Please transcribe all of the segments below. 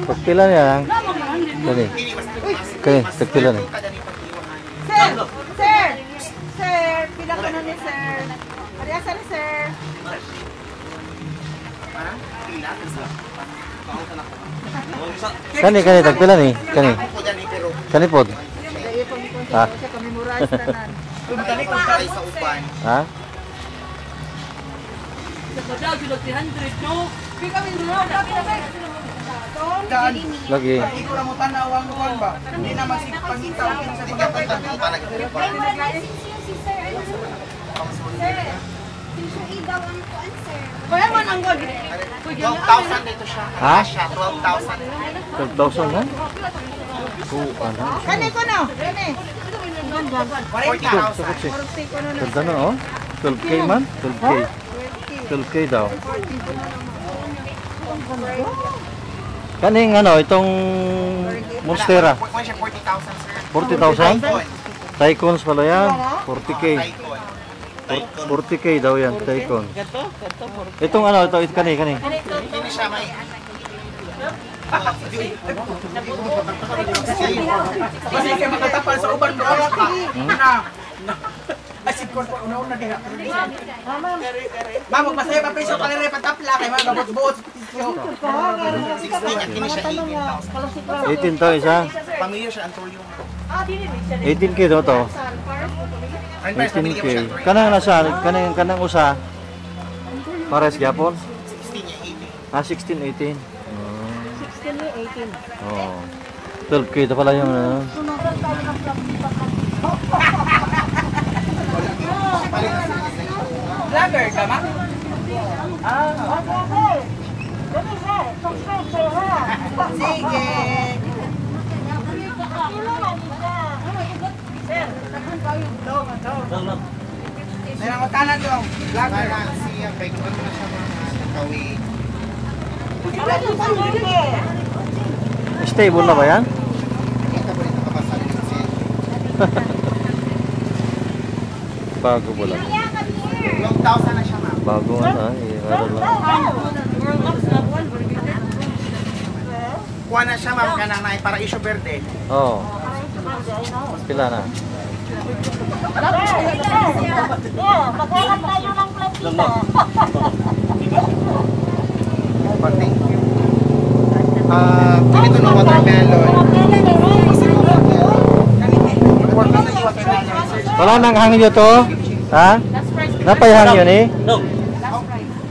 Tagpila niya lang. Kani. Kani, tagpila niya. Sir, pila ka na ni sir. Parehasa ni sir. Kani, tagpila ni. Kani. Kani pod. Ha? Ha? Lagi. Hindi na magsipagita. Kaya mo nang God. 12,000 dito siya. Ha? 12,000. 12,000 na? Ano? Kani ko no. Kani. 40,000. Ganda na oh. 12K man? 12K. 12K daw. Kaning ano, itong Monstera. 40,000 sir. 40,000? Tycoons pala yan. 40K. 40K daw yan, Tycoon. Itong ano, ito kani. Hindi siya may... Kasi kayo makatapal sa uban bro. Asin ko una-una diha. Ma'am, magpasaya pa peso pala rin patapla kay mga gabot-bot. 16 kini siya 18,000. 18 to isa. Pamilya siya Antonio. 18K daw to. 18K. Kanang usa. Pares gyapon. 16 Ah, 16, 18. 16 18. Oh. 12K ito pala yung ano. Vlogger ka ma? Sige. Mayroong matanan dong. Vlogger. Siya kay ko na siya mga kawig. Stable na ba yan? Kita mo dito kapasal ni Sid. Bago po lang. 12,000 na siya ma'am. Bago ano, ano lang. Kuha na siya ma'am kanang na para issue verde. Oo. Pila na? Maghanap tayo ng platita. Thank you. Ganito na watermelon. Wala nang hangyo to? Ha? Napay hangyo ni? No.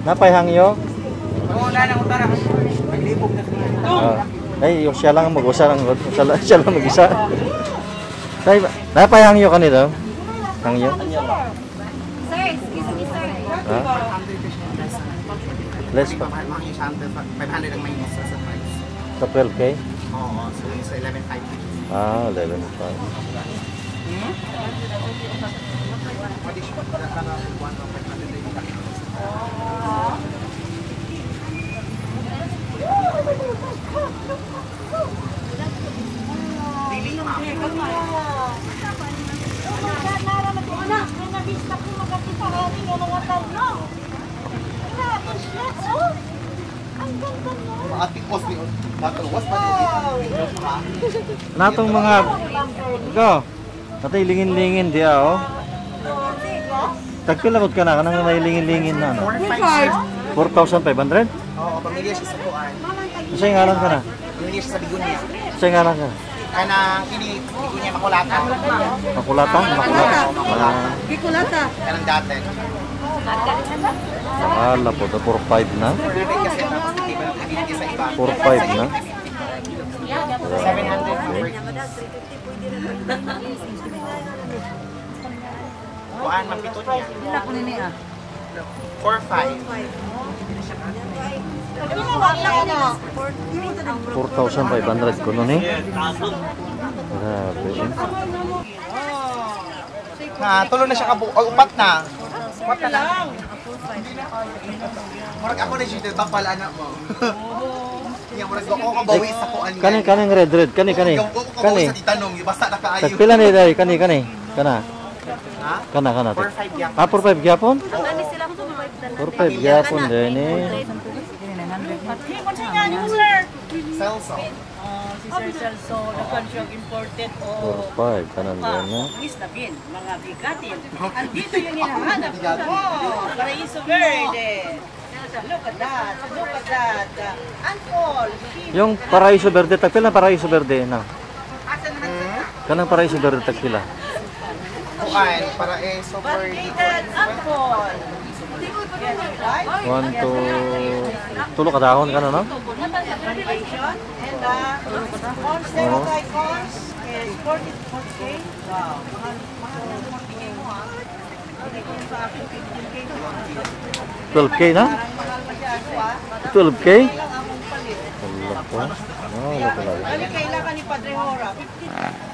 Napay hangyo? Una nang utara. Naglibog na siya. Ay, yung siya lang mag-usa lang. Siya lang mag-isa. Napay hangyo ka nito? Hangyo? Sir, excuse me sir. Ha? Less pa. 500 ang minus sa price. Sa 12K? Oo, so sa 11,500. Ah, 11.5. Natong mga go. Natay lingin-lingin di oh. Tagpila kod ka na kanang nailingin-lingin na no. 4,500? Oo, pamilya siya sa Kuan. Sa ngalan ka na? Pamilya siya sa Bigunya. Sa ngalan ka? Kanang kini Bigunya Makulata. Makulata? Makulata. Gikulata. Kanang dati. Ala po, 4,500 na? Kasi tapos hindi ba nagiging sa iba. 4,500 na? 700 Kuan, mapito niya. Dila ko nini ah. 4,500 ko nun eh. Grabe eh. Tulo na siya upat na. Upat na lang. Murag ako na siya tapal anak mo. Murag ako kabawi sa kuan niya. Kaning red. Kani. Sa titanong, basta na kaayo. Tagpila ni day, kani. Kana. Ha? Kana. 4-5 yan. 4-5 gyapon? Ani sila ko survive na. 4-5 gyapon din eh. Kasi nga niyo, sir. Celso. Si Sir Celso, nag-consyoג imported o 4-5 kanan din na. istabin, mga bigatin. Andito yung hinahanap ko. Paraiso Verde. Look at that. Look at that. Unfold. Yung Paraiso Verde, tagpila Paraiso Verde na. Kanang Paraiso Verde tagpila. Kuan, para super. Variegated unfold. 1 to tulo ka dahon kana no? Variation. And corn, stereotype corns is 40K. Wow. Mahal 40K mo ha. Hindi ko sa akin 15K. 12k na? Parang mahal masyado ha. 12k? Kailang akong palit. Wala po. Wala talaga. Bali, kailangan ni Padre Hora. 50.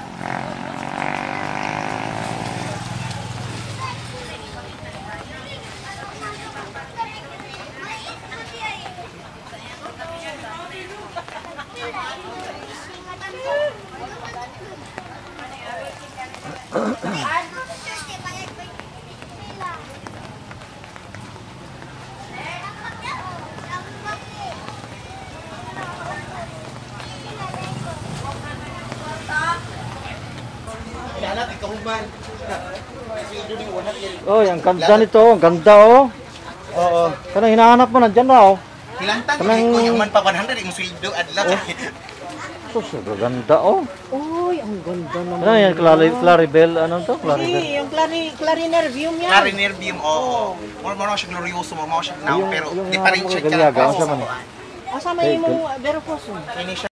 Kailangan ikaw man. Oh, ang ganda nito, ang ganda oh. Oo. Kanang hinahanap mo nandiyan raw. Kilantang Kanang- ko yung man pa 100 yung sweldo adlaw. Sus, ang ganda oh. Uy, ang ganda naman. Ano yan, Claribel, ano to? Claribel. Hindi, yung clarinervium yan. Clarinerbium, oo. More siya glorioso, more siya now, Yung- pero yung different siya Galiaga, ka. ano siya man? Asama yung Vero Poso. Kini siya